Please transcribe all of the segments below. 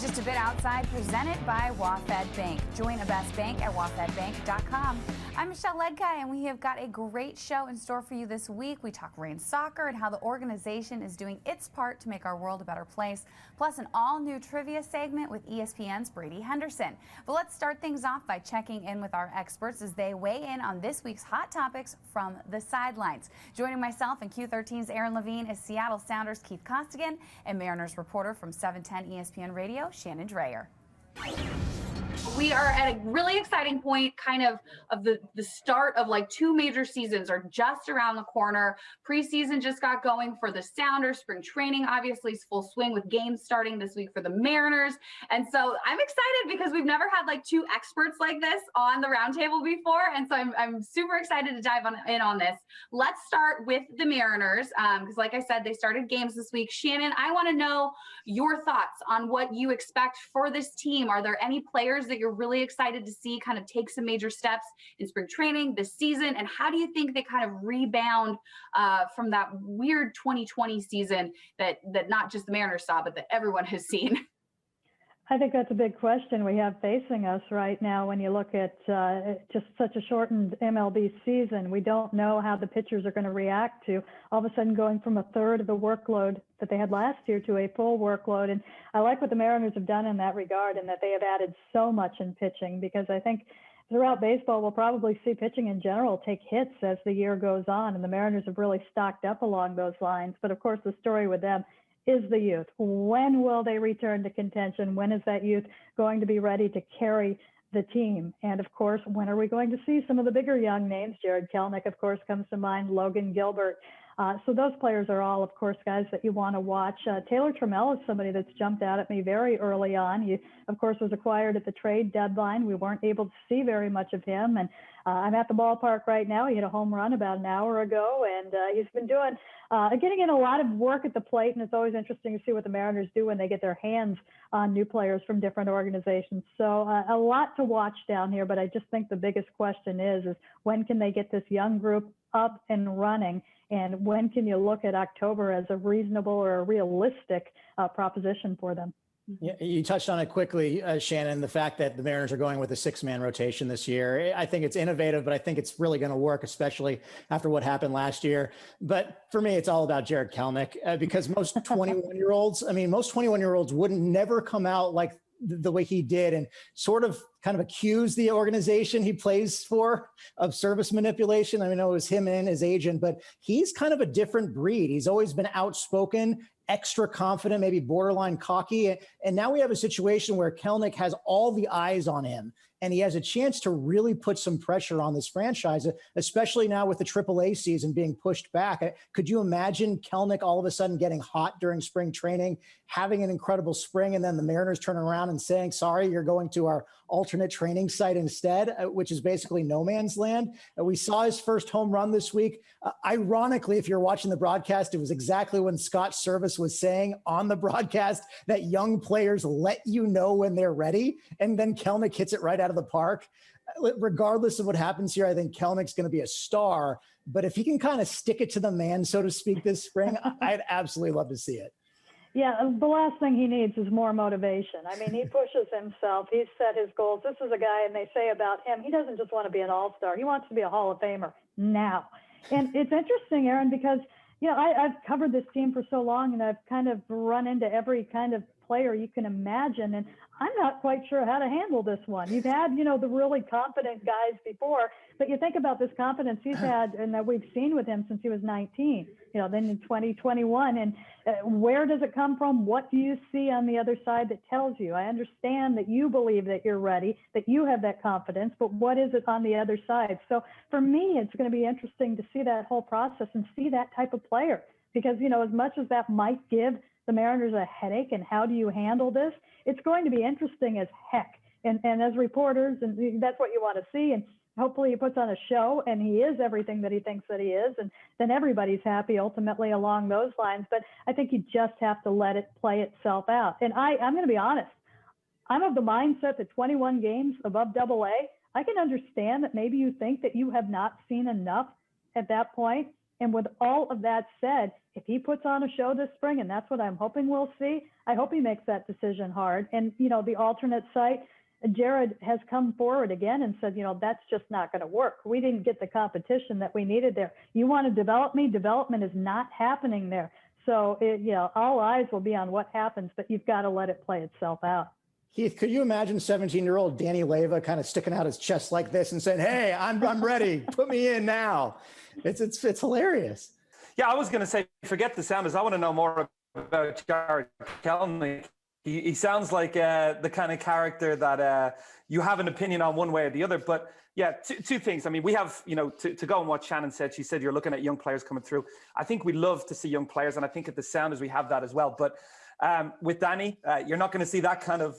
Just a Bit Outside, presented by WaFd Bank. Join a best bank at wafdbank.com. I'm Michelle Ledkai, and we have got a great show in store for you this week. We talk Reign soccer and how the organization is doing its part to make our world a better place, plus an all-new trivia segment with ESPN's Brady Henderson. But let's start things off by checking in with our experts as they weigh in on this week's hot topics from the sidelines. Joining myself and Q13's Aaron Levine is Seattle Sounders' Keith Costigan and Mariners reporter from 710 ESPN Radio, Shannon Dreyer. We are at a really exciting point, kind of the start of like two major seasons are just around the corner. Preseason just got going for the Sounders. Spring training obviously is full swing with games starting this week for the Mariners. And so I'm excited because we've never had like two experts like this on the roundtable before. And so I'm super excited to dive in on this. Let's start with the Mariners because like I said, they started games this week. Shannon, I want to know your thoughts on what you expect for this team. Are there any players that you're really excited to see kind of take some major steps in spring training this season? And how do you think they kind of rebound from that weird 2020 season that not just the Mariners saw, but that everyone has seen? I think that's a big question we have facing us right now. When you look at just such a shortened MLB season, we don't know how the pitchers are going to react to all of a sudden going from a third of the workload that they had last year to a full workload. And I like what the Mariners have done in that regard, and that they have added so much in pitching, because I think throughout baseball, we'll probably see pitching in general take hits as the year goes on, and the Mariners have really stocked up along those lines. But of course, the story with them is the youth. When will they return to contention? When is that youth going to be ready to carry the team? And of course, when are we going to see some of the bigger young names? Jared Kelenic, of course, comes to mind, Logan Gilbert. So those players are all, of course, guys that you want to watch. Taylor Tremell is somebody that's jumped out at me very early on. He, of course, was acquired at the trade deadline. We weren't able to see very much of him. And I'm at the ballpark right now. He hit a home run about an hour ago, and he's been getting in a lot of work at the plate. And it's always interesting to see what the Mariners do when they get their hands on new players from different organizations. So a lot to watch down here. But I just think the biggest question is when can they get this young group up and running? And when can you look at October as a reasonable or a realistic proposition for them? Yeah, you touched on it quickly, Shannon, the fact that the Mariners are going with a 6-man rotation this year. I think it's innovative, but I think it's really going to work, especially after what happened last year. But for me, it's all about Jared Kelenic because most 21-year-olds wouldn't never come out like the way he did and sort of kind of accuse the organization he plays for of service manipulation. I mean, it was him and his agent, but he's kind of a different breed. He's always been outspoken, extra confident, maybe borderline cocky. And now we have a situation where Kelenic has all the eyes on him, and he has a chance to really put some pressure on this franchise, especially now with the AAA season being pushed back. Could you imagine Kelenic all of a sudden getting hot during spring training, having an incredible spring, and then the Mariners turning around and saying, sorry, you're going to our alternate training site instead, which is basically no man's land? We saw his first home run this week. Ironically, if you're watching the broadcast, it was exactly when Scott Service was saying on the broadcast that young players let you know when they're ready, and then Kelenic hits it right out of the park. Regardless of what happens here, I think Kelnic's going to be a star, but if he can kind of stick it to the man, so to speak, this spring, I'd absolutely love to see it. Yeah, the last thing he needs is more motivation. I mean, he pushes himself. He's set his goals. This is a guy, and they say about him, he doesn't just want to be an all-star. He wants to be a Hall of Famer now. And it's interesting, Aaron, because, you know, I've covered this team for so long, and I've kind of run into every kind of player you can imagine, and I'm not quite sure how to handle this one. You've had, you know, the really confident guys before, but you think about this confidence he's had and that we've seen with him since he was 19, you know, then in 2021. And where does it come from? What do you see on the other side that tells you? I understand that you believe that you're ready, that you have that confidence, but what is it on the other side? So for me, it's going to be interesting to see that whole process and see that type of player, because, you know, as much as that might give the Mariners a headache and how do you handle this, it's going to be interesting as heck. And as reporters, and that's what you want to see. And hopefully he puts on a show and he is everything that he thinks that he is. And then everybody's happy ultimately along those lines. But I think you just have to let it play itself out. And I'm going to be honest. I'm of the mindset that 21 games above AA, I can understand that maybe you think that you have not seen enough at that point. And with all of that said, if he puts on a show this spring, and that's what I'm hoping we'll see, I hope he makes that decision hard. And, the alternate site, Jared has come forward again and said, that's just not going to work. We didn't get the competition that we needed there. You want to develop me? Development is not happening there. So, all eyes will be on what happens, but you've got to let it play itself out. Keith, could you imagine 17-year-old Danny Leva kind of sticking out his chest like this and saying, "Hey, I'm ready. Put me in now." It's hilarious. Yeah, I was going to say, forget the Sounders. I want to know more about Jared Kelnick. He sounds like the kind of character that you have an opinion on one way or the other. But yeah, two things. I mean, we have, to go on what Shannon said. She said you're looking at young players coming through. I think we love to see young players, and I think at the Sounders we have that as well. But with Danny, you're not going to see that kind of,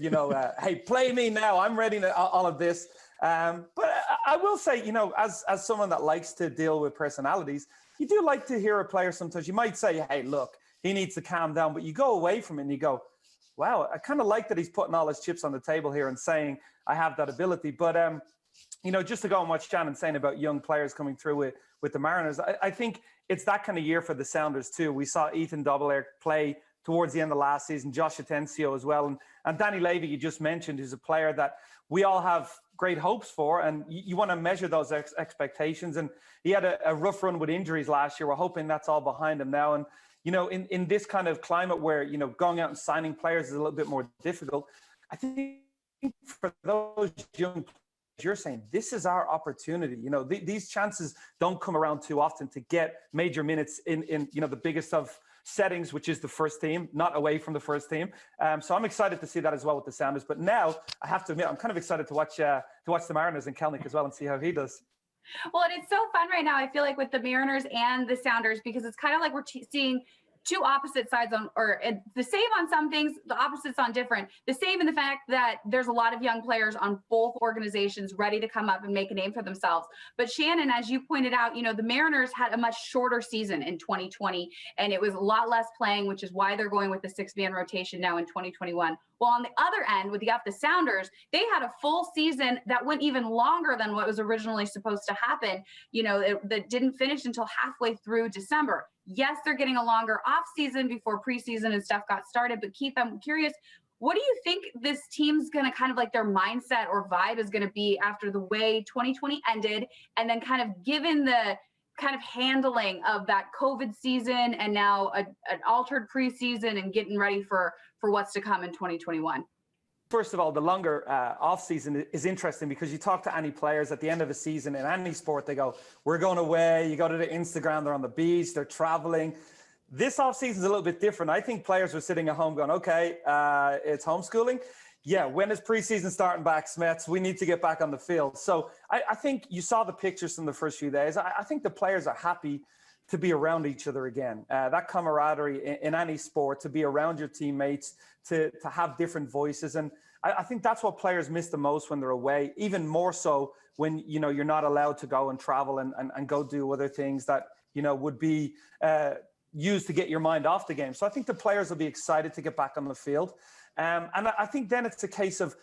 hey, play me now. I'm ready to all of this. But I will say, as someone that likes to deal with personalities, you do like to hear a player sometimes. You might say, hey, look, he needs to calm down. But you go away from it and you go, wow, I kind of like that he's putting all his chips on the table here and saying, I have that ability. But, just to go on what Shannon's saying about young players coming through with the Mariners, I think it's that kind of year for the Sounders too. We saw Ethan Dobbelair play towards the end of last season, Josh Atencio as well. And Danny Levy, you just mentioned, is a player that we all have great hopes for. And you want to measure those expectations. And he had a rough run with injuries last year. We're hoping that's all behind him now. And, in this kind of climate where, going out and signing players is a little bit more difficult, I think for those young players, you're saying this is our opportunity. These chances don't come around too often to get major minutes in the biggest of settings, which is the first team, not away from the first team. So I'm excited to see that as well with the Sounders. But now I have to admit, I'm kind of excited to watch the Mariners and Kelnick as well and see how he does. Well, and it's so fun right now, I feel like, with the Mariners and the Sounders, because it's kind of like we're seeing two opposite sides or the same on some things, the opposites on different. The same in the fact that there's a lot of young players on both organizations ready to come up and make a name for themselves. But Shannon, as you pointed out, the Mariners had a much shorter season in 2020, and it was a lot less playing, which is why they're going with the 6-man rotation now in 2021. Well, on the other end, with the Sounders, they had a full season that went even longer than what was originally supposed to happen. That didn't finish until halfway through December. Yes, they're getting a longer off season before preseason and stuff got started. But Keith, I'm curious, what do you think this team's going to kind of like their mindset or vibe is going to be after the way 2020 ended, and then kind of given the kind of handling of that COVID season and now an altered preseason and getting ready for what's to come in 2021? First of all, the longer off-season is interesting because you talk to any players at the end of a season in any sport, they go, we're going away. You go to the Instagram, they're on the beach, they're traveling. This off-season is a little bit different. I think players were sitting at home going, okay, it's homeschooling. Yeah, when is preseason starting back, Smets? We need to get back on the field. So I think you saw the pictures from the first few days. I think the players are happy to be around each other again. That camaraderie in any sport, to be around your teammates, to have different voices. And I think that's what players miss the most when they're away, even more so when, you're not allowed to go and travel and go do other things that, would be used to get your mind off the game. So I think the players will be excited to get back on the field. And I think then it's a case of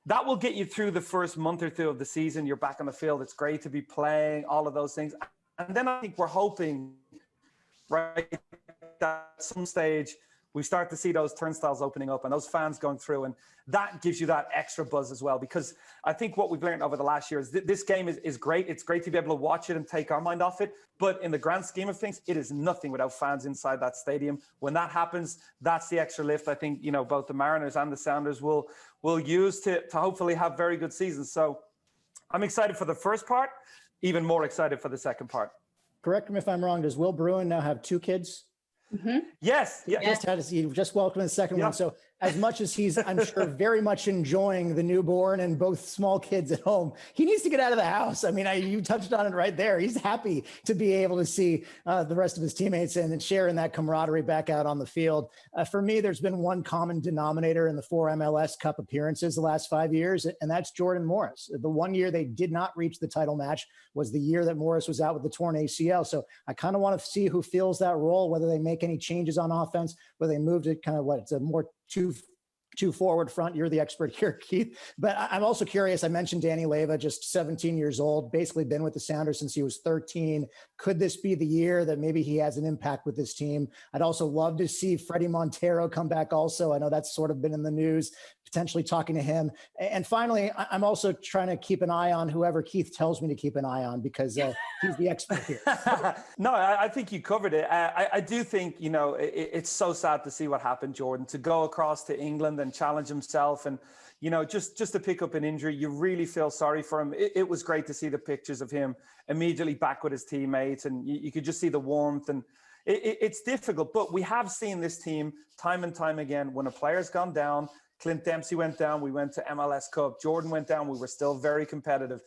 that will get you through the first month or two of the season. You're back on the field. It's great to be playing, all of those things. And then I think we're hoping, right, that at some stage we start to see those turnstiles opening up and those fans going through. And that gives you that extra buzz as well. Because I think what we've learned over the last year is this game is great. It's great to be able to watch it and take our mind off it. But in the grand scheme of things, it is nothing without fans inside that stadium. When that happens, that's the extra lift I think, both the Mariners and the Sounders will use to hopefully have very good seasons. So I'm excited for the first part, even more excited for the second part. Correct me if I'm wrong. Does Will Bruin now have 2 kids? Mm-hmm. Yes. Yeah. He just welcomed the second one. So as much as he's, I'm sure, very much enjoying the newborn and both small kids at home, he needs to get out of the house. I mean, you touched on it right there. He's happy to be able to see the rest of his teammates and sharing that camaraderie back out on the field. For me, there's been one common denominator in the 4 MLS Cup appearances the last 5 years, and that's Jordan Morris. The one year they did not reach the title match was the year that Morris was out with the torn ACL. So I kind of want to see who fills that role, whether they make any changes on offense, whether they move to kind of it's a more two forward front. You're the expert here, Keith. But I'm also curious. I mentioned Danny Leyva, just 17 years old, basically been with the Sounders since he was 13. Could this be the year that maybe he has an impact with this team? I'd also love to see Freddie Montero come back also. I know that's sort of been in the news, potentially talking to him. And finally, I'm also trying to keep an eye on whoever Keith tells me to keep an eye on, because he's the expert here. No, I think you covered it. I do think, it's so sad to see what happened, Jordan, to go across to England and challenge himself. And, just to pick up an injury, you really feel sorry for him. It was great to see the pictures of him immediately back with his teammates, and you could just see the warmth. And it's difficult, but we have seen this team time and time again, when a player's gone down. Clint Dempsey went down. We went to MLS Cup. Jordan went down. We were still very competitive.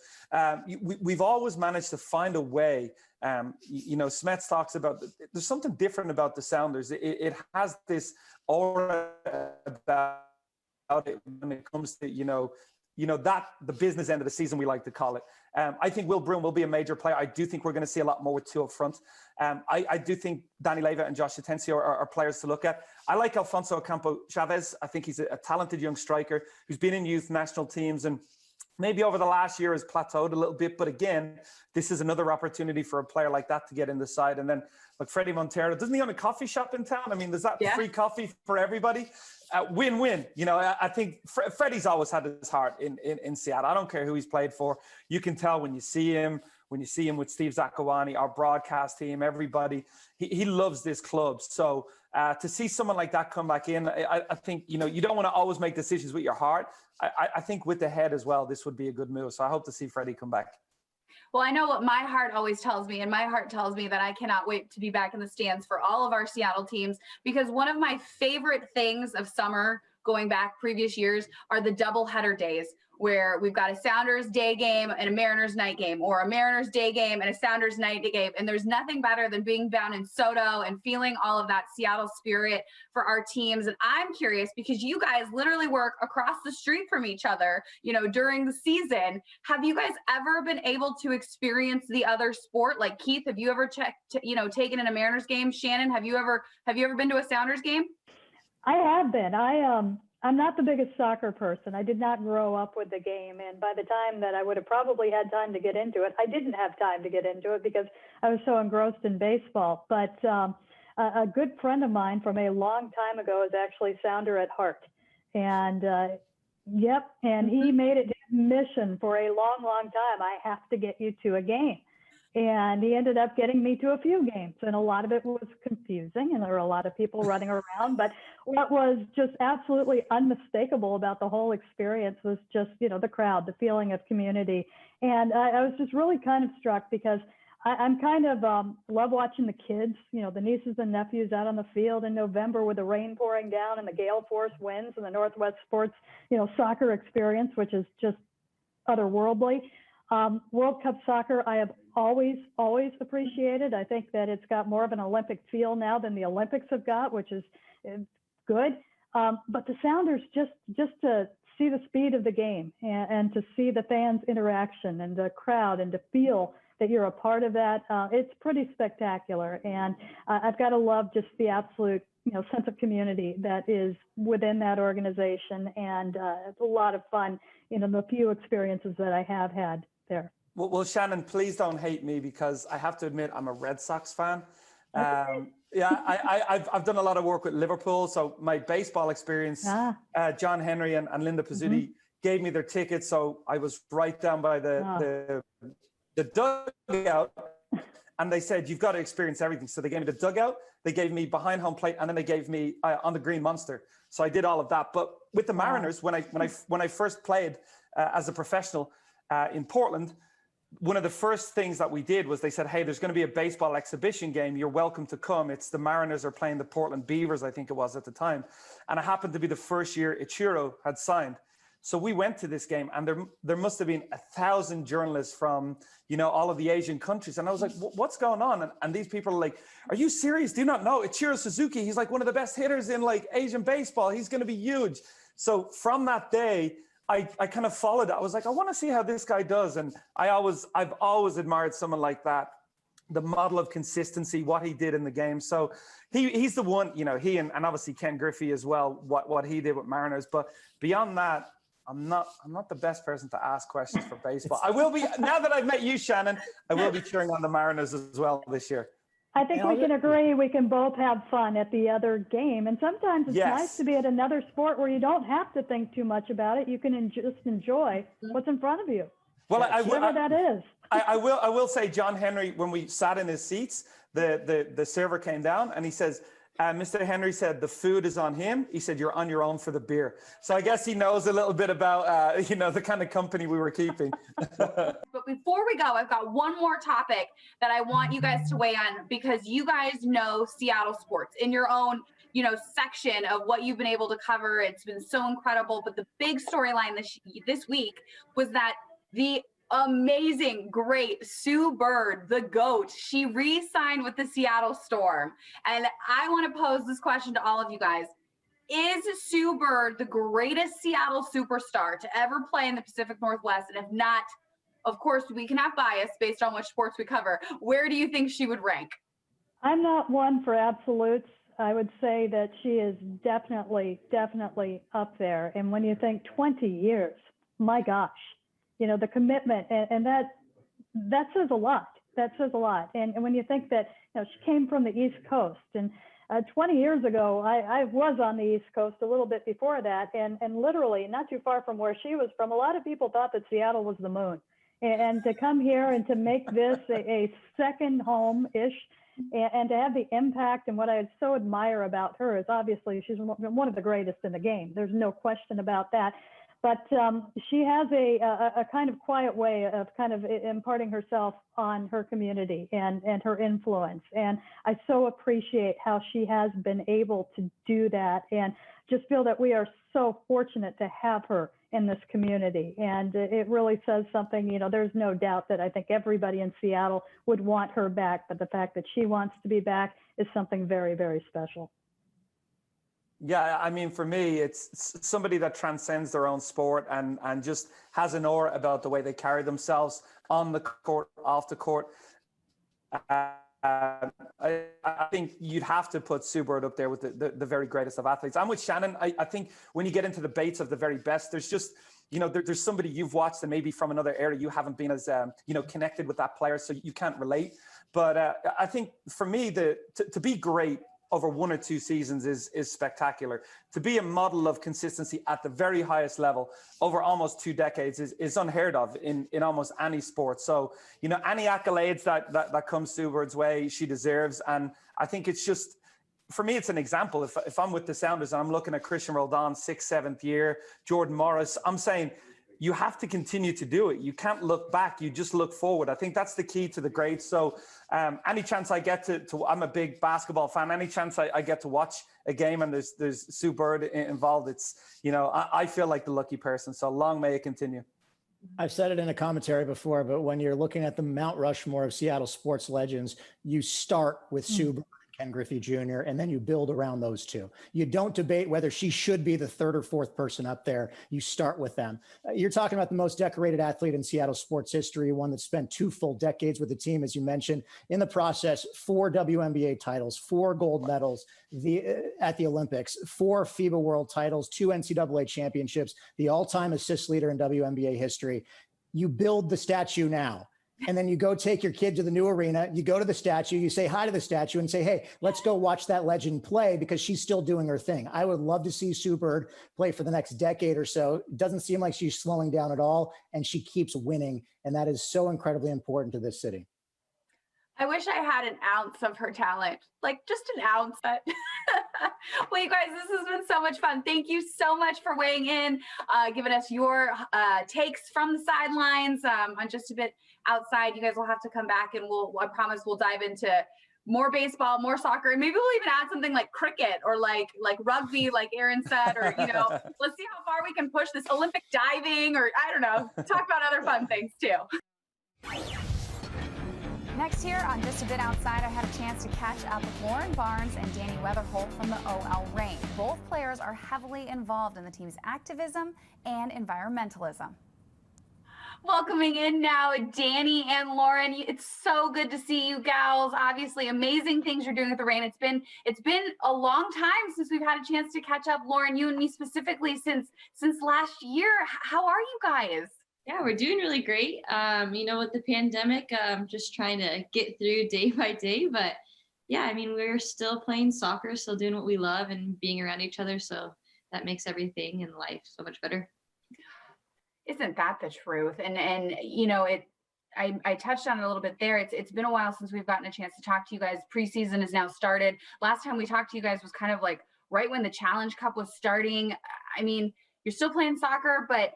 We've always managed to find a way. Smets talks about there's something different about the Sounders. It has this aura about it when it comes to that the business end of the season, we like to call it. I think Will Broom will be a major player. I do think we're going to see a lot more with two up front. I do think Danny Leyva and Josh Atencio are players to look at. I like Alfonso Ocampo Chavez. I think he's a talented young striker who's been in youth national teams, and maybe over the last year has plateaued a little bit. But again, this is another opportunity for a player like that to get in the side. And then like Freddie Montero, doesn't he own a coffee shop in town? I mean, there's that free coffee for everybody. Win-win. I think Freddie's always had his heart in Seattle. I don't care who he's played for. You can tell when you see him with Steve Zakawani, our broadcast team, everybody, he loves this club. So to see someone like that come back in, I think, you don't want to always make decisions with your heart. I think with the head as well, this would be a good move. So I hope to see Freddie come back. Well, I know what my heart always tells me, and my heart tells me that I cannot wait to be back in the stands for all of our Seattle teams, because one of my favorite things of summer going back previous years are the doubleheader days, where we've got a Sounders day game and a Mariners night game, or a Mariners day game and a Sounders night game. And there's nothing better than being down in SoDo and feeling all of that Seattle spirit for our teams. And I'm curious, because you guys literally work across the street from each other, during the season. Have you guys ever been able to experience the other sport? Like Keith, have you ever taken in a Mariners game? Shannon, have you ever been to a Sounders game? I have been. I'm not the biggest soccer person. I did not grow up with the game. And by the time that I would have probably had time to get into it, I didn't have time to get into it because I was so engrossed in baseball. But a good friend of mine from a long time ago is actually Sounder at heart. And and he made it his mission for a long, long time. I have to get you to a game. And he ended up getting me to a few games, and a lot of it was confusing, and there were a lot of people running around. But what was just absolutely unmistakable about the whole experience was just, the crowd, the feeling of community. And I was just really kind of struck because I'm kind of love watching the kids, the nieces and nephews out on the field in November with the rain pouring down and the gale force winds and the Northwest Sports, soccer experience, which is just otherworldly. World Cup soccer, I have always appreciated. I think that it's got more of an Olympic feel now than the Olympics have got, which is good. But the Sounders, just to see the speed of the game and to see the fans' interaction and the crowd and to feel that you're a part of that, it's pretty spectacular. And I've got to love just the absolute sense of community that is within that organization. And it's a lot of fun, the few experiences that I have had there. Well, Shannon, please don't hate me, because I have to admit I'm a Red Sox fan. I've done a lot of work with Liverpool, so my baseball experience, John Henry and Linda Pizzuti gave me their tickets, so I was right down by the dugout, and they said, you've got to experience everything. So they gave me the dugout, they gave me behind home plate, and then they gave me on the Green Monster. So I did all of that. But with the Mariners, when I first played as a professional in Portland, one of the first things that we did was they said, hey, there's going to be a baseball exhibition game. You're welcome to come. It's the Mariners are playing the Portland Beavers, I think it was at the time. And it happened to be the first year Ichiro had signed. So we went to this game, and there must have been 1,000 journalists from, all of the Asian countries. And I was like, what's going on? And these people are like, are you serious? Do you not know Ichiro Suzuki? He's like one of the best hitters in like Asian baseball. He's going to be huge. So from that day, I kind of followed it. I was like, I want to see how this guy does. And I've always admired someone like that. the model of consistency, what he did in the game. So he's the one, he and obviously Ken Griffey as well, what he did with Mariners. But beyond that, I'm not the best person to ask questions for baseball. I will be, now that I've met you, Shannon, I will be cheering on the Mariners as well this year. I think we can agree we can both have fun at the other game. And sometimes it's nice to be at another sport where you don't have to think too much about it. You can just enjoy what's in front of you. Well, whatever that is. I will say, John Henry, when we sat in his seats, the server came down and he says, Mr. Henry said, the food is on him. He said, you're on your own for the beer. So I guess he knows a little bit about, the kind of company we were keeping. But before we go, I've got one more topic that I want you guys to weigh on, because you guys know Seattle sports in your own, section of what you've been able to cover. It's been so incredible. But the big storyline this week was that the amazing, great Sue Bird, the GOAT, she re-signed with the Seattle Storm. And I want to pose this question to all of you guys. Is Sue Bird the greatest Seattle superstar to ever play in the Pacific Northwest? And if not, of course, we can have bias based on which sports we cover. Where do you think she would rank? I'm not one for absolutes. I would say that she is definitely up there. And when you think 20 years, my gosh. The commitment, and that says a lot. That says a lot. And when you think that, she came from the East Coast, and 20 years ago, I was on the East Coast a little bit before that, and literally not too far from where she was from, a lot of people thought that Seattle was the moon. And to come here and to make this a second home-ish, and to have the impact, and what I so admire about her is obviously she's one of the greatest in the game. There's no question about that. But she has a kind of quiet way of kind of imparting herself on her community and her influence. And I so appreciate how she has been able to do that, and just feel that we are so fortunate to have her in this community. And it really says something, there's no doubt that I think everybody in Seattle would want her back, but the fact that she wants to be back is something very, very special. Yeah, I mean, for me, it's somebody that transcends their own sport and just has an aura about the way they carry themselves on the court, off the court. I think you'd have to put Sue Bird up there with the very greatest of athletes. I'm with Shannon. I think when you get into the debates of the very best, there's just, there's somebody you've watched and maybe from another area you haven't been as, connected with that player, so you can't relate. But I think for me, to be great over 1 or 2 seasons is spectacular. To be a model of consistency at the very highest level over almost 2 decades is unheard of in almost any sport. So, any accolades that comes Sue Bird's way, she deserves. And I think it's just, for me, it's an example. If I'm with the Sounders and I'm looking at Christian Roldan, 6th, 7th year, Jordan Morris, I'm saying, you have to continue to do it. You can't look back. You just look forward. I think that's the key to the greats. So any chance I get to I'm a big basketball fan. Any chance I get to watch a game and there's Sue Bird involved, it's, I feel like the lucky person. So long may it continue. I've said it in a commentary before, but when you're looking at the Mount Rushmore of Seattle sports legends, you start with Sue Bird, Ken Griffey Jr., and then you build around those two. You don't debate whether she should be the 3rd or 4th person up there. You start with them. You're talking about the most decorated athlete in Seattle sports history, one that spent 2 full decades with the team, as you mentioned. In the process, 4 WNBA titles, 4 gold medals at the Olympics, 4 FIBA world titles, 2 NCAA championships, the all-time assist leader in WNBA history. You build the statue now. And then you go take your kid to the new arena, you go to the statue, you say hi to the statue and say, hey, let's go watch that legend play because she's still doing her thing. I would love to see Sue Bird play for the next decade or so. It doesn't seem like she's slowing down at all, and she keeps winning. And that is so incredibly important to this city. I wish I had an ounce of her talent, like just an ounce. Well, you guys, this has been so much fun. Thank you so much for weighing in, giving us your takes from the sidelines on just a bit outside. You guys will have to come back and I promise we'll dive into more baseball, more soccer, and maybe we'll even add something like cricket or like rugby, like Aaron said, or, let's see how far we can push this Olympic diving, or I don't know, talk about other fun things too. Next here on Just a Bit Outside, I had a chance to catch up with Lauren Barnes and Danny Weatherholt from the OL Reign. Both players are heavily involved in the team's activism and environmentalism. Welcoming in now Danny and Lauren. It's so good to see you gals. Obviously, amazing things you're doing with the Reign. It's been a long time since we've had a chance to catch up, Lauren, you and me specifically since last year. How are you guys? Yeah, we're doing really great. With the pandemic, just trying to get through day by day. But yeah, I mean, we're still playing soccer, still doing what we love and being around each other. So that makes everything in life so much better. Isn't that the truth? And you know, I touched on it a little bit there. It's been a while since we've gotten a chance to talk to you guys. Preseason is now started. Last time we talked to you guys was kind of like right when the Challenge Cup was starting. I mean, you're still playing soccer, but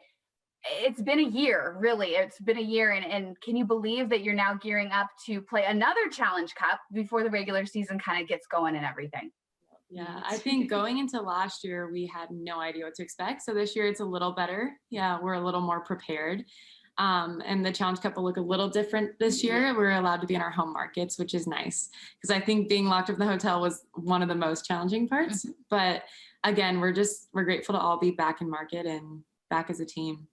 it's been a year, really. It's been a year. And can you believe that you're now gearing up to play another Challenge Cup before the regular season kind of gets going and everything? Yeah, I think going into last year, we had no idea what to expect. So this year it's a little better. Yeah, we're a little more prepared. And the Challenge Cup will look a little different this year. We're allowed to be in our home markets, which is nice. Because I think being locked up in the hotel was one of the most challenging parts. But again, we're grateful to all be back in market and back as a team.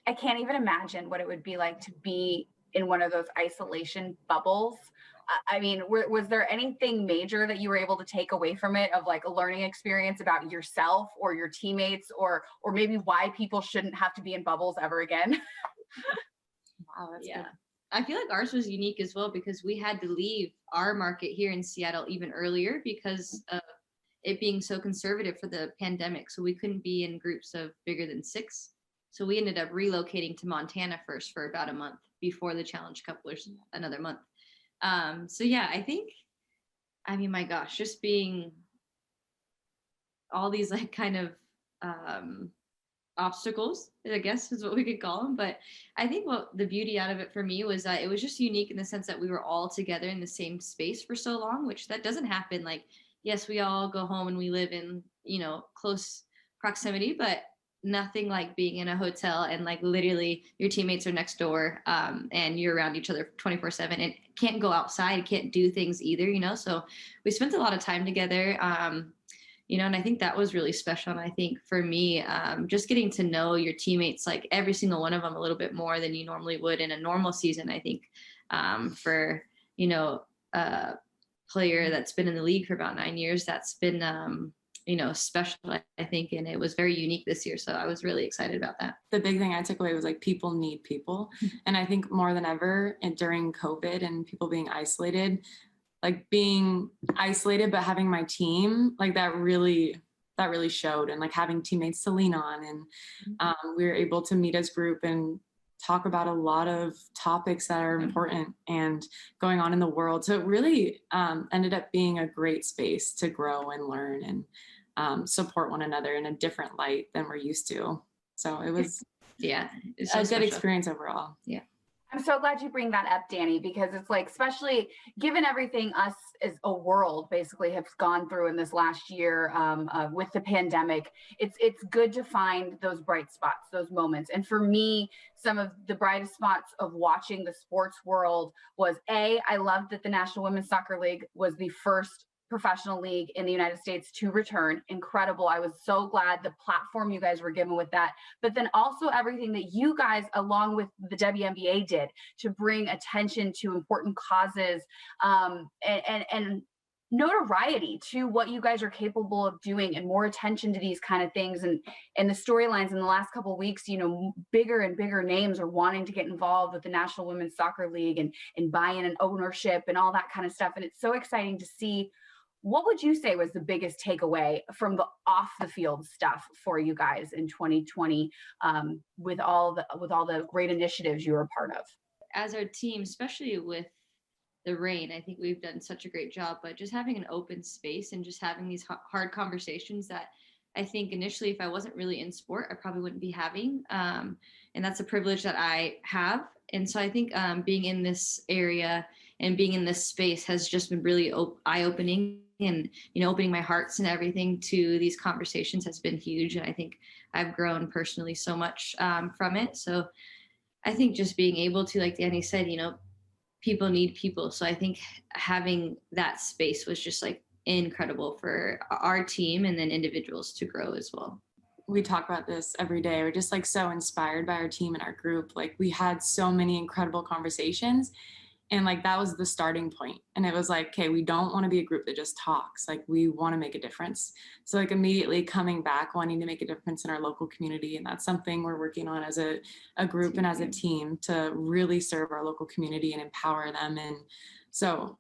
I can't even imagine what it would be like to be in one of those isolation bubbles. I mean, was there anything major that you were able to take away from it, of like a learning experience about yourself or your teammates, or maybe why people shouldn't have to be in bubbles ever again? Wow, that's Yeah. good. I feel like ours was unique as well because we had to leave our market here in Seattle even earlier because of it being so conservative for the pandemic. So we couldn't be in groups of bigger than 6. So we ended up relocating to Montana first for about a month before the Challenge Cup was another month. So yeah, I mean, my gosh, just being all these like kind of obstacles, I guess is what we could call them. But I think what the beauty out of it for me was that it was just unique in the sense that we were all together in the same space for so long, which that doesn't happen. Like, yes, we all go home and we live in, close proximity, but nothing like being in a hotel and like literally your teammates are next door and you're around each other 24/7 and can't go outside, can't do things either, so we spent a lot of time together, and I think that was really special. And I think for me, just getting to know your teammates, like every single one of them a little bit more than you normally would in a normal season. I think for a player that's been in the league for about 9 years, that's been special, I think, and it was very unique this year. So I was really excited about that. The big thing I took away was like people need people. And I think more than ever and during COVID and people being isolated, like being isolated, but having my team, like that really showed, and like having teammates to lean on. And we were able to meet as group and talk about a lot of topics that are important and going on in the world. So it really ended up being a great space to grow and learn and support one another in a different light than we're used to. So it was it's a good experience overall. Yeah. I'm so glad you bring that up, Danny, because it's like, especially given everything us as a world basically have gone through in this last year with the pandemic, it's good to find those bright spots, those moments. And for me, some of the brightest spots of watching the sports world was I loved that the National Women's Soccer League was the first professional league in the United States to return. Incredible. I was so glad the platform you guys were given with that, but then also everything that you guys, along with the WNBA, did to bring attention to important causes and notoriety to what you guys are capable of doing, and more attention to these kind of things. And the storylines in the last couple of weeks, bigger and bigger names are wanting to get involved with the National Women's Soccer League and buy-in and ownership and all that kind of stuff. And it's so exciting to see. What would you say was the biggest takeaway from the off the field stuff for you guys in 2020 with all the great initiatives you were a part of? As our team, especially with the Reign, I think we've done such a great job, but just having an open space and just having these hard conversations that I think initially, if I wasn't really in sport, I probably wouldn't be having. And that's a privilege that I have. And so I think being in this area and being in this space has just been really eye-opening, and opening my hearts and everything to these conversations has been huge. And I think I've grown personally so much from it. So I think just being able to, like Danny said, people need people. So I think having that space was just like incredible for our team and then individuals to grow as well. we talk about this every day. We're just like so inspired by our team and our group. Like we had so many incredible conversations, and like that was the starting point. And it was like, okay, we don't want to be a group that just talks. Like we want to make a difference. So like immediately coming back, wanting to make a difference in our local community. And that's something we're working on as a group and as a team to really serve our local community and empower them. And so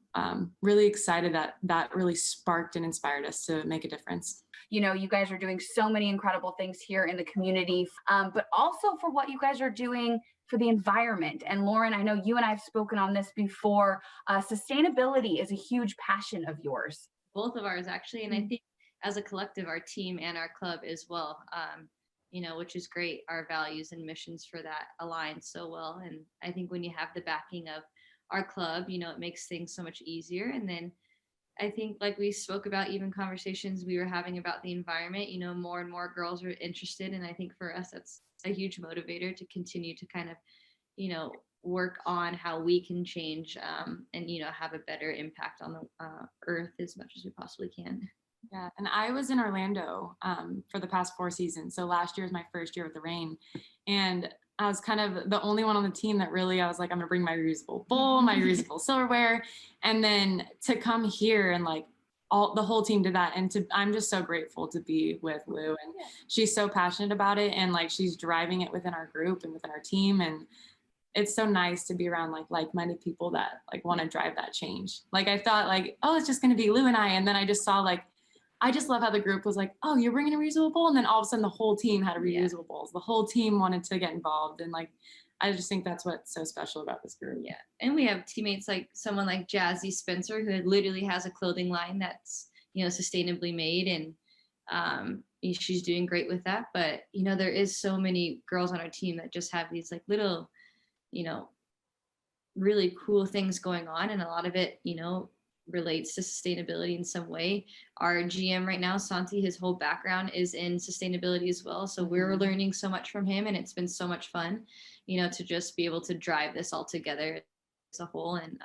really excited that that really sparked and inspired us to make a difference. You know, you guys are doing so many incredible things here in the community, but also for what you guys are doing for the environment. And Lauren, I know you and I have spoken on this before. Sustainability is a huge passion of yours. Both of ours, actually. And I think as a collective, our team and our club as well, you know, which is great. Our values and missions for that align so well. And I think when you have the backing of our club, you know, it makes things so much easier. And then I think, like we spoke about, even conversations we were having about the environment, you know, more and more girls are interested. And I think for us, that's a huge motivator to continue to kind of, you know, work on how we can change and, you know, have a better impact on the earth as much as we possibly can. Yeah, and I was in Orlando for the past 4 seasons. So last year was my first year with the Reign. And I was kind of the only one on the team that really, I was like, I'm gonna bring my reusable bowl, my reusable silverware. And then to come here and like the whole team did that. And I'm just so grateful to be with Lou, and she's so passionate about it. And like, she's driving it within our group and within our team. And it's so nice to be around like-minded people that like want to drive that change. Like I thought like, oh, it's just going to be Lou and I. And then I just saw like, I just love how the group was like, oh, you're bringing a reusable bowl. And then all of a sudden the whole team had a reusable bowls. The whole team wanted to get involved. And like, I just think that's what's so special about this group. Yeah. And we have teammates like someone like Jazzy Spencer, who literally has a clothing line that's, you know, sustainably made. And she's doing great with that. But, you know, there is so many girls on our team that just have these like little, you know, really cool things going on. And a lot of it, you know, relates to sustainability in some way. Our GM right now, Santi, his whole background is in sustainability as well. So we're learning so much from him, and it's been so much fun, you know, to just be able to drive this all together as a whole and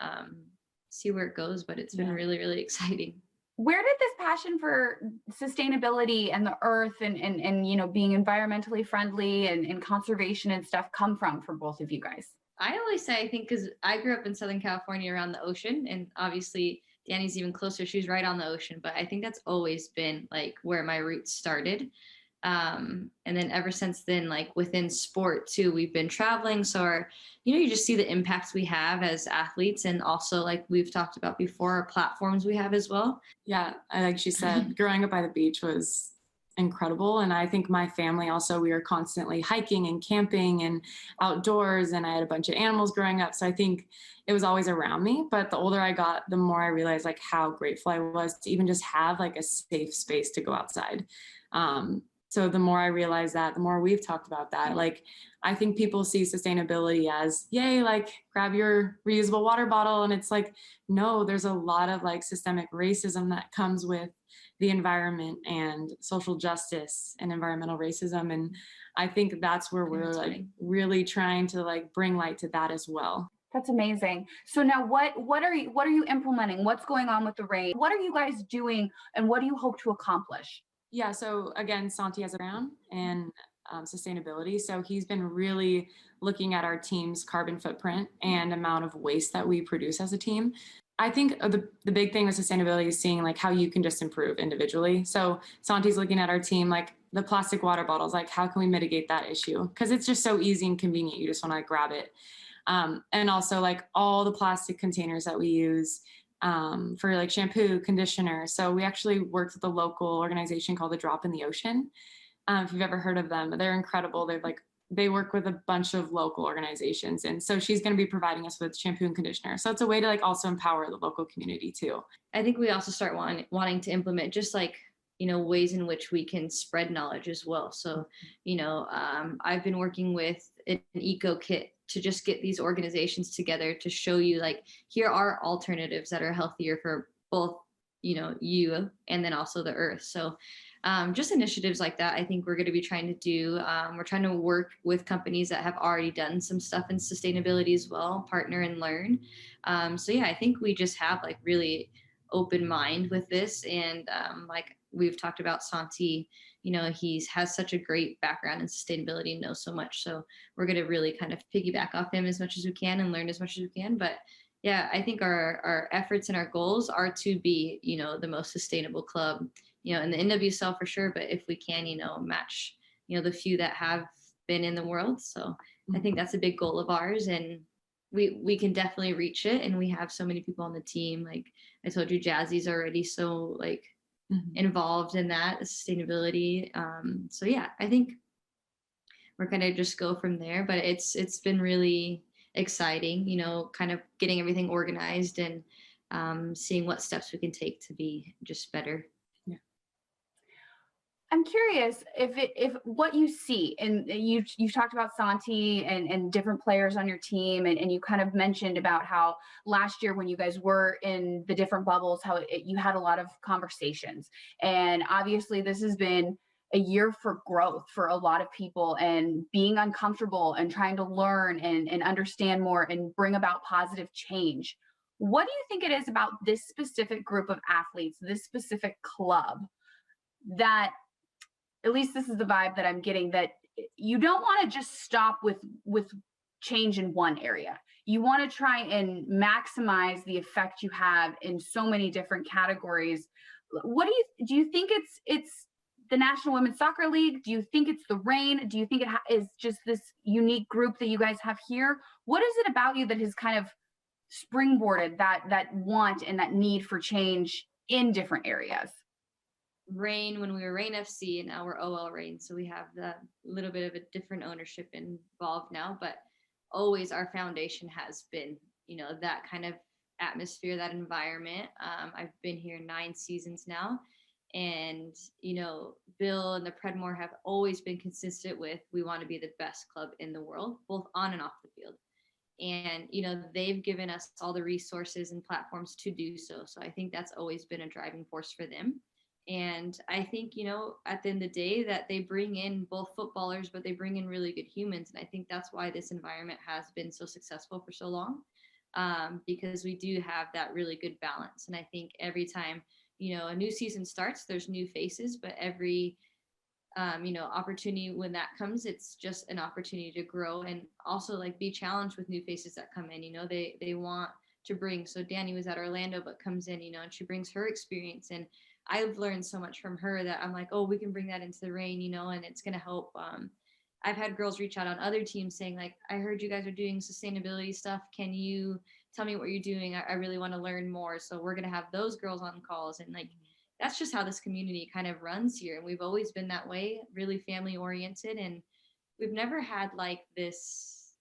see where it goes. But it's been really, really exciting. Where did this passion for sustainability and the earth and you know, being environmentally friendly and conservation and stuff come from for both of you guys? I always say, I think, because I grew up in Southern California around the ocean, and obviously Danny's even closer. She's right on the ocean, but I think that's always been like where my roots started. And then ever since then, like within sport too, we've been traveling. So you know, you just see the impacts we have as athletes, and also like we've talked about before, our platforms we have as well. Yeah, like she said, growing up by the beach was incredible. And I think my family also, we were constantly hiking and camping and outdoors, and I had a bunch of animals growing up. So I think it was always around me. But the older I got, the more I realized like how grateful I was to even just have like a safe space to go outside. So the more I realized that, the more we've talked about that. Like, I think people see sustainability as, yay, like grab your reusable water bottle. And it's like, no, there's a lot of like systemic racism that comes with the environment and social justice and environmental racism. And I think that's where we're like really trying to like bring light to that as well. That's amazing. So now what are you implementing? What's going on with the Reign? What are you guys doing, and what do you hope to accomplish? Yeah, so again, Santi has a background in sustainability. So he's been really looking at our team's carbon footprint and amount of waste that we produce as a team. I think the big thing with sustainability is seeing like how you can just improve individually. So Santi's looking at our team, like the plastic water bottles, like how can we mitigate that issue? Because it's just so easy and convenient. You just want to like, grab it. And also like all the plastic containers that we use for like shampoo, conditioner. So we actually worked with a local organization called the Drop in the Ocean. If you've ever heard of them, they're incredible. They work with a bunch of local organizations. And so she's going to be providing us with shampoo and conditioner. So it's a way to like also empower the local community too. I think we also start wanting to implement just like, you know, ways in which we can spread knowledge as well. So, you know, I've been working with an eco kit to just get these organizations together to show you like, here are alternatives that are healthier for both, you know, you and then also the earth. So just initiatives like that, I think we're going to be trying to do. We're trying to work with companies that have already done some stuff in sustainability as well, partner and learn. So yeah, I think we just have like really open mind with this. And like we've talked about Santi, you know, has such a great background in sustainability and knows so much. So we're going to really kind of piggyback off him as much as we can and learn as much as we can. But yeah, I think our efforts and our goals are to be, you know, the most sustainable club, you know, in the NWSL for sure. But if we can, you know, match, you know, the few that have been in the world. So I think that's a big goal of ours. And we can definitely reach it. And we have so many people on the team. Like I told you, Jazzy's already so like involved in that sustainability. So yeah, I think we're gonna just go from there. But it's been really exciting, you know, kind of getting everything organized and seeing what steps we can take to be just better. I'm curious if what you see, and you've talked about Santi and different players on your team, and you kind of mentioned about how last year when you guys were in the different bubbles, how you had a lot of conversations. And obviously this has been a year for growth for a lot of people and being uncomfortable and trying to learn and understand more and bring about positive change. What do you think it is about this specific group of athletes, this specific club, that at least this is the vibe that I'm getting, that you don't want to just stop with change in one area. You want to try and maximize the effect you have in so many different categories. What do you think it's the National Women's Soccer League? Do you think it's the Reign? Do you think it is just this unique group that you guys have here? What is it about you that has kind of springboarded that want and that need for change in different areas? Reign, when we were Reign FC, and now we're OL Reign, so we have the little bit of a different ownership involved now, but always our foundation has been, you know, that kind of atmosphere, that environment. I've been here 9 seasons now, and you know, Bill and the Predmore have always been consistent with, we want to be the best club in the world, both on and off the field. And you know, they've given us all the resources and platforms to do so. So I think that's always been a driving force for them. And I think, you know, at the end of the day, that they bring in both footballers, but they bring in really good humans. And I think that's why this environment has been so successful for so long, because we do have that really good balance. And I think every time, you know, a new season starts, there's new faces, but every, you know, opportunity when that comes, it's just an opportunity to grow and also like be challenged with new faces that come in. You know, they want to bring, so Danny was at Orlando, but comes in, you know, and she brings her experience. And I've learned so much from her that I'm like, oh, we can bring that into the Reign, you know, and it's going to help. I've had girls reach out on other teams saying like, I heard you guys are doing sustainability stuff. Can you tell me what you're doing? I really want to learn more. So we're going to have those girls on calls. And like, that's just how this community kind of runs here. And we've always been that way, really family oriented. And we've never had like this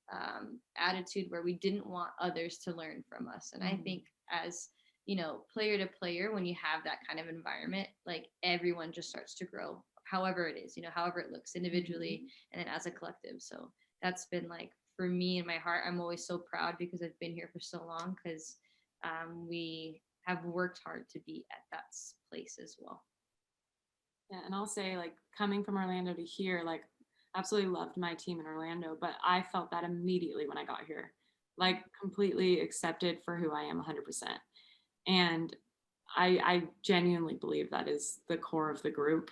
attitude where we didn't want others to learn from us. And I think as, you know, player to player, when you have that kind of environment, like everyone just starts to grow, however it is, you know, however it looks individually and then as a collective. So that's been like, for me in my heart, I'm always so proud because I've been here for so long, because we have worked hard to be at that place as well. Yeah, and I'll say, like, coming from Orlando to here, like, absolutely loved my team in Orlando, but I felt that immediately when I got here, like completely accepted for who I am 100%. And I genuinely believe that is the core of the group.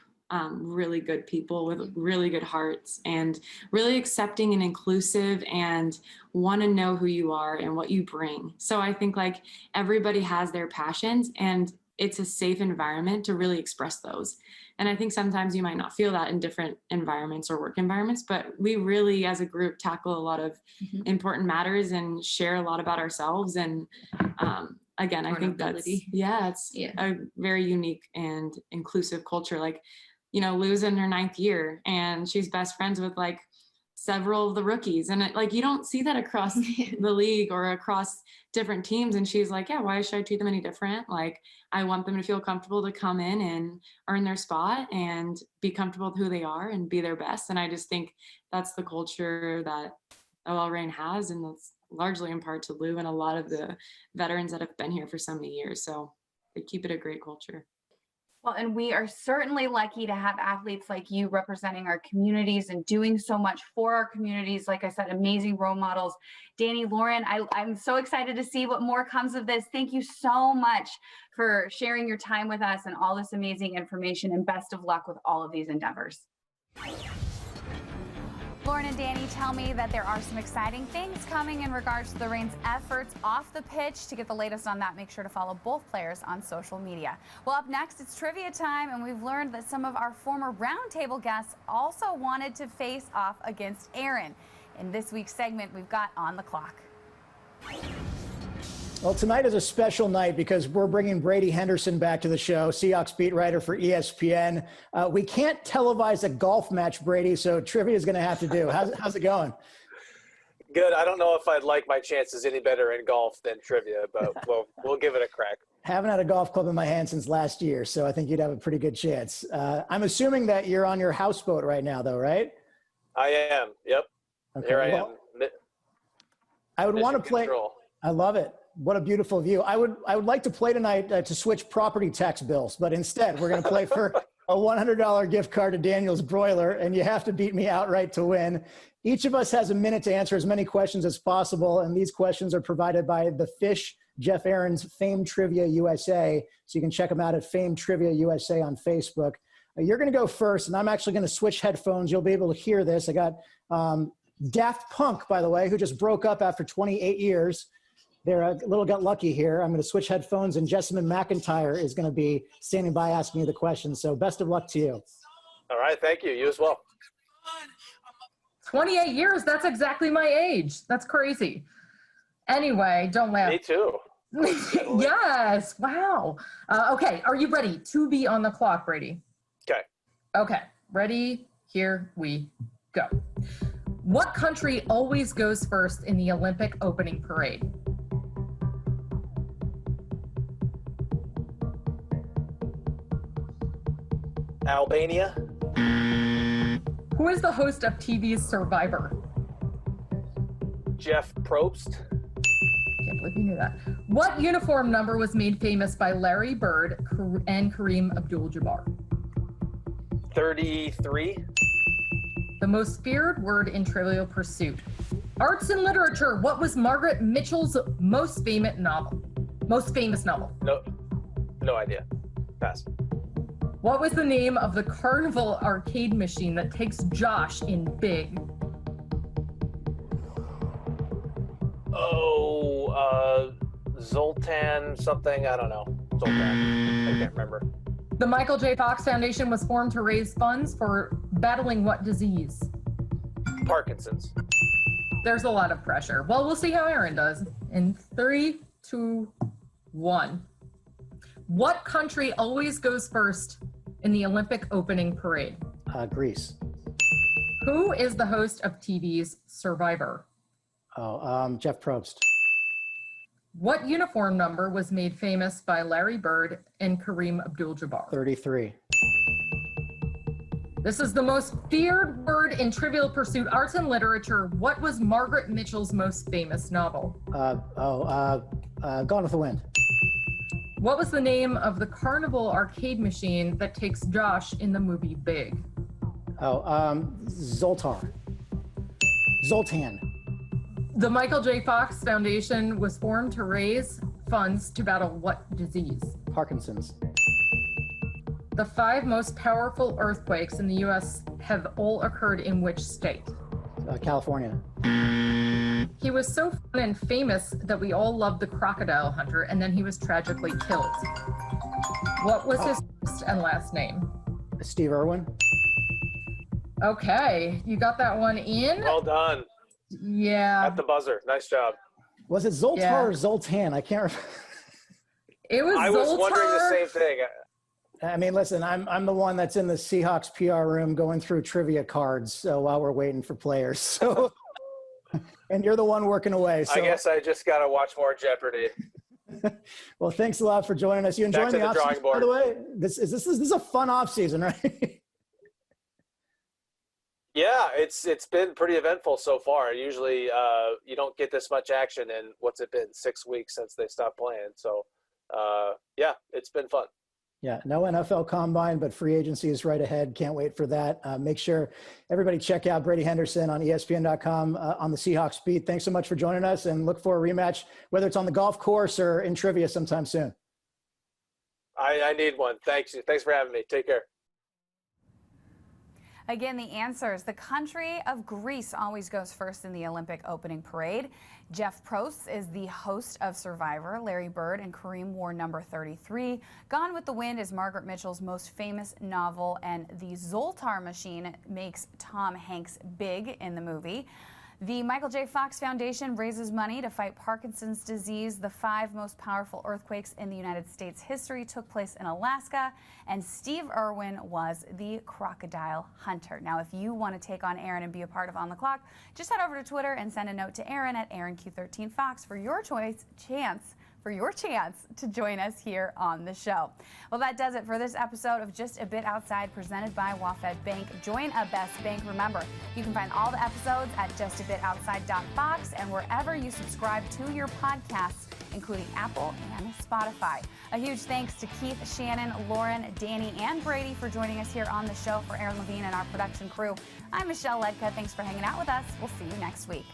Really good people with really good hearts and really accepting and inclusive and want to know who you are and what you bring. So I think like everybody has their passions and it's a safe environment to really express those. And I think sometimes you might not feel that in different environments or work environments, but we really as a group tackle a lot of important matters and share a lot about ourselves. And again, I think that's, it's a very unique and inclusive culture. Like, you know, Lou's in her 9th year and she's best friends with like several of the rookies. And it, like, you don't see that across the league or across different teams. And she's like, yeah, why should I treat them any different? Like, I want them to feel comfortable to come in and earn their spot and be comfortable with who they are and be their best. And I just think that's the culture that OL Reign has. And that's largely in part to Lou and a lot of the veterans that have been here for so many years. So they keep it a great culture. Well, and we are certainly lucky to have athletes like you representing our communities and doing so much for our communities. Like I said, amazing role models. Danny, Lauren, I'm so excited to see what more comes of this. Thank you so much for sharing your time with us and all this amazing information, and best of luck with all of these endeavors. Lauren and Danny tell me that there are some exciting things coming in regards to the Reign's efforts off the pitch. To get the latest on that, make sure to follow both players on social media. Well, up next, it's trivia time, and we've learned that some of our former roundtable guests also wanted to face off against Aaron. In this week's segment, we've got On the Clock. Well, tonight is a special night because we're bringing Brady Henderson back to the show, Seahawks beat writer for ESPN. We can't televise a golf match, Brady, so trivia is going to have to do. How's it going? Good. I don't know if I'd like my chances any better in golf than trivia, but we'll give it a crack. Haven't had a golf club in my hand since last year, so I think you'd have a pretty good chance. I'm assuming that you're on your houseboat right now, though, right? I am. Yep. Okay. Here I am. I would want to play. Control. I love it. What a beautiful view. I would like to play tonight to switch property tax bills, but instead we're going to play for a $100 gift card to Daniel's Broiler, and you have to beat me outright to win. Each of us has a minute to answer as many questions as possible, and these questions are provided by the Fish, Jeff Aaron's Fame Trivia USA, so you can check them out at Fame Trivia USA on Facebook. You're going to go first, and I'm actually going to switch headphones. You'll be able to hear this. I got Daft Punk, by the way, who just broke up after 28 years. They're a little got lucky here. I'm going to switch headphones, and Jessamine McIntyre is going to be standing by asking you the questions. So best of luck to you. All right. Thank you. You as well. 28 years. That's exactly my age. That's crazy. Anyway, don't laugh. Me too. Yes. Wow. Okay. Are you ready to be on the clock, Brady? Okay. Okay. Ready? Here we go. What country always goes first in the Olympic opening parade? Albania. Who is the host of TV's Survivor? Jeff Probst. Can't believe you knew that. What uniform number was made famous by Larry Bird and Kareem Abdul-Jabbar? 33. The most feared word in Trivial Pursuit. Arts and literature. What was Margaret Mitchell's most famous novel? No idea. Pass. What was the name of the carnival arcade machine that takes Josh in Big? Zoltan something. I don't know. Zoltan. I can't remember. The Michael J. Fox Foundation was formed to raise funds for battling what disease? Parkinson's. There's a lot of pressure. Well, we'll see how Aaron does. In 3, 2, 1. What country always goes first in the Olympic opening parade? Greece. Who is the host of TV's Survivor? Jeff Probst. What uniform number was made famous by Larry Bird and Kareem Abdul-Jabbar? 33. This is the most feared word in Trivial Pursuit, arts and literature. What was Margaret Mitchell's most famous novel? Gone with the Wind. What was the name of the carnival arcade machine that takes Josh in the movie Big? Zoltan. The Michael J. Fox Foundation was formed to raise funds to battle what disease? Parkinson's. The 5 most powerful earthquakes in the U.S. have all occurred in which state? California. He was so fun and famous that we all loved the crocodile hunter, and then he was tragically killed. What was his first and last name? Steve Irwin. Okay, you got that one in? Well done. Yeah. At the buzzer. Nice job. Was it Zoltar or Zoltan? I can't remember. It was I was wondering the same thing. I mean, listen, I'm the one that's in the Seahawks PR room going through trivia cards while we're waiting for players. So, and you're the one working away. So. I guess I just got to watch more Jeopardy. Well, thanks a lot for joining us. You enjoying the off-season, by the way? This is a fun off-season, right? Yeah, it's been pretty eventful so far. Usually you don't get this much action in, what's it been, 6 weeks since they stopped playing. So, yeah, it's been fun. Yeah, no NFL combine, but free agency is right ahead. Can't wait for that. Make sure everybody check out Brady Henderson on ESPN.com on the Seahawks beat. Thanks so much for joining us, and look for a rematch, whether it's on the golf course or in trivia sometime soon. I need one. Thanks. Thanks for having me. Take care. Again, the answers. The country of Greece always goes first in the Olympic opening parade. Jeff Probst is the host of Survivor. Larry Bird and Kareem wore number 33. Gone with the Wind is Margaret Mitchell's most famous novel, and the Zoltar machine makes Tom Hanks big in the movie. The Michael J. Fox Foundation raises money to fight Parkinson's disease. The 5 most powerful earthquakes in the United States history took place in Alaska, and Steve Irwin was the crocodile hunter. Now, if you want to take on Aaron and be a part of On the Clock, just head over to Twitter and send a note to Aaron at AaronQ13Fox for your chance to join us here on the show. Well, that does it for this episode of Just a Bit Outside, presented by WaFd Bank. Join a best bank. Remember, you can find all the episodes at justabitoutside.fox and wherever you subscribe to your podcasts, including Apple and Spotify. A huge thanks to Keith, Shannon, Lauren, Danny, and Brady for joining us here on the show. For Aaron Levine and our production crew, I'm Michelle Ledka. Thanks for hanging out with us. We'll see you next week.